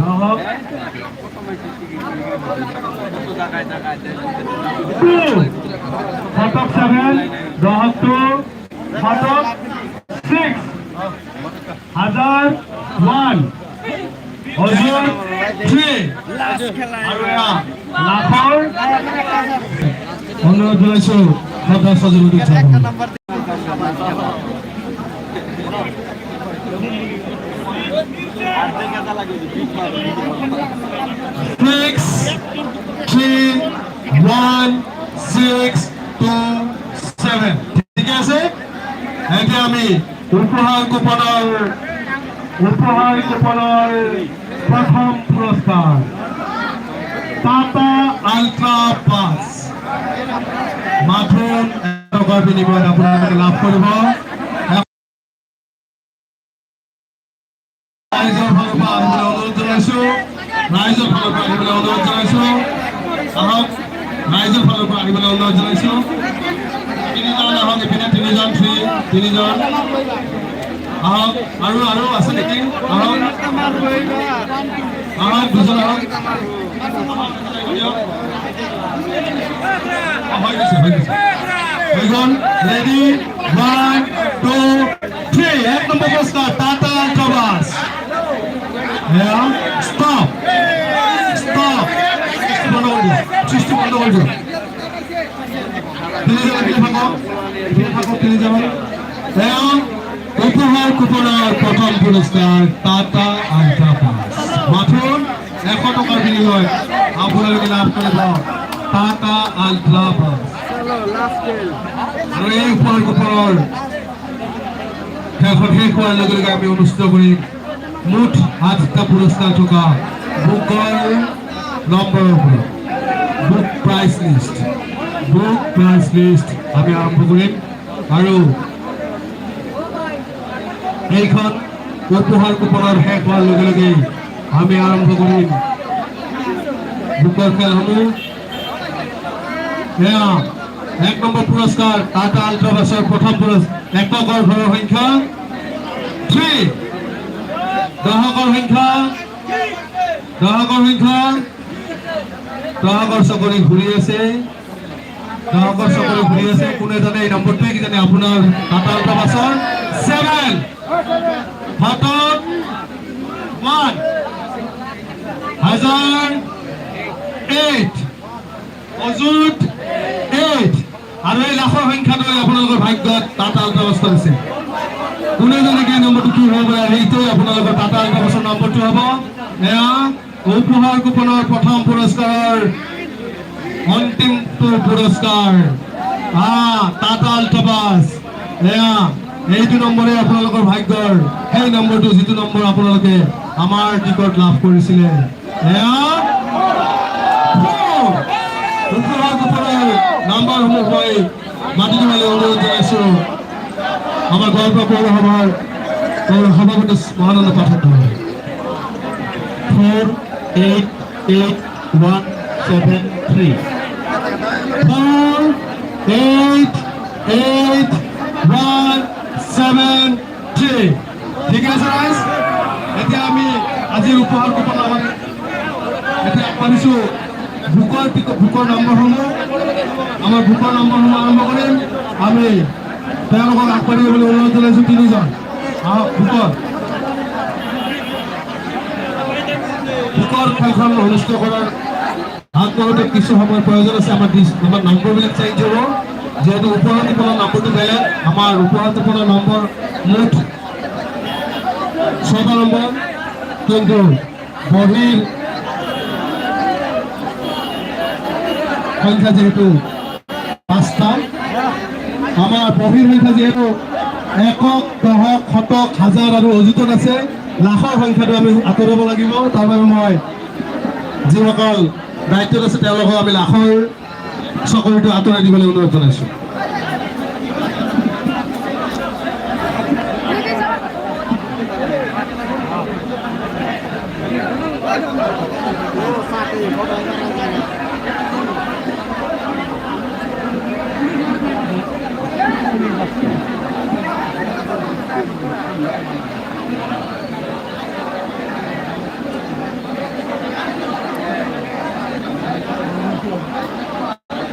শতক 7 72 শতক 6 হাজাৰ 1 অজুন 3 আৰু লাখৰ অনুৰোধ জনাইছো সদা সজুৰি Six, 3, 1, 6, 2, 7. ঠিক আছে এতিয়া আমি উপহার কুপনৰ প্ৰথম পুৰস্কাৰ টাটা আল্ট্ৰা পাঁচ মাত্ৰ টকাৰ বিনিময়ত আপোনালোকে লাভ কৰিব ৰাইজৰ ফালৰ পৰা আহিবলৈ অনুৰোধ জনাইছো ৰাইজৰ ফালৰ পৰা আহিবলৈ অনুৰোধ জনাইছো আহক ৰাইজৰ ফালৰ পৰা আহিবলৈ অনুৰোধ জনাইছো তিনিজন আহক ইপিনে তিনিজন আহক আৰু আছে নেকি আহক দুজন আহক রেডি 1 2 3 এক নম্বর পুরস্কার টাটা আল্ট্রাবাস স্টপ সৃষ্টি বন্ধ করে দিও তিনজন উপহার কুপনের প্রথম পুরস্কার টাটা আল্ট্রাবাস মাত্র 100 টাকার বিনিময়ে আপনারা লাভ করে দাও টাটা আল্ট্রাবাস আৰু এই উপহাৰ কুপনৰ শেষ হোৱাৰ লগে লগে আমি অনুষ্ঠিত কৰিম মুঠ 8টা পুৰস্কাৰ থকা বুকৰ নম্বৰৰ ওপৰত বুক প্ৰাইজ লিষ্ট আমি আৰম্ভ কৰিম আৰু এইখন উপহাৰ কুপনৰ শেষ হোৱাৰ লগে লগে আমি আৰম্ভ কৰিম বুকৰ খেলসমূহ এক নম্বৰ পুৰস্কাৰ টাটা আল্ট্ৰাবাসৰ প্ৰথম পুৰস্কাৰ এককৰ ঘৰৰ সংখ্যা 3 গ্ৰাহকৰ চকৰি ঘূৰি আছে কোনে জানে এই নম্বৰটো কি জানে আপোনাৰ টাটা আল্ট্ৰাবাসৰ 7 হাতত 1 1008 অজুত 8 আৰু এই লাখৰ সংখ্যাটো আপোনালোকৰ ভাগ্যত টাটা আল্ট্ৰাবাস আছে কোনে জানে কি নম্বৰটো কি হ'ব এইটোৱে আপোনালোকৰ টাটা আল্ট্ৰাবাসৰ নম্বৰটো হ'ব এয়া উপহাৰ কুপনৰ প্ৰথম পুৰস্কাৰৰ অন্তিম পুৰস্কাৰ টাটা আল্ট্ৰাবাস এয়া এইটো নম্বৰে আপোনালোকৰ ভাগ্যৰ সেই নম্বৰটো যিটো নম্বৰ আপোনালোকে আমাৰ টিকট লাভ কৰিছিলে এয়া উপহাৰ কুপনৰ নাম্বাৰসমূহ হৈ মাতি দিবলৈ অনুৰোধ জনাইছো আমাৰ গড়পৰা পৌৰসভাৰ সভাপতি মহানন্দ পাঠক 488 173 ঠিক আছে গাইজ এতিয়া আমি আজিৰ উপহাৰ কুপন এতিয়া পাইছো বুকৰ নম্বৰসমূহ আমাৰ বুকৰ নম্বৰসমূহ আৰম্ভ কৰিম আমি তেওঁলোকক আগবাঢ়িবলৈ অনুৰোধ জনাইছো তিনিজন আহক বুকৰ খেলখন অনুষ্ঠিত কৰাৰ আগবঢ়াতে কিছু সময় প্ৰয়োজন আছে আমাৰ নম্বৰবিলাক চেঞ্জ হ'ব যেহেতু উপহাৰ কুপনৰ নম্বৰটো বেলেগ আমাৰ উপহাৰ কুপনৰ নম্বৰ মুঠ 6টা নম্বৰ কিন্তু বহিৰ সংখ্যা যেহেতু 5টা আমাৰ বহিৰ সংখ্যা যেহেতু একক দহক শতক হাজাৰ আৰু অযুতত আছে লাখৰ সংখ্যাটো আমি আঁতৰাব লাগিব তাৰ বাবে মই যিসকল দায়িত্বত আছে তেওঁলোকক আমি লাখৰ চকৰিটো আঁতৰাই দিবলৈ অনুৰোধ জনাইছো Oh,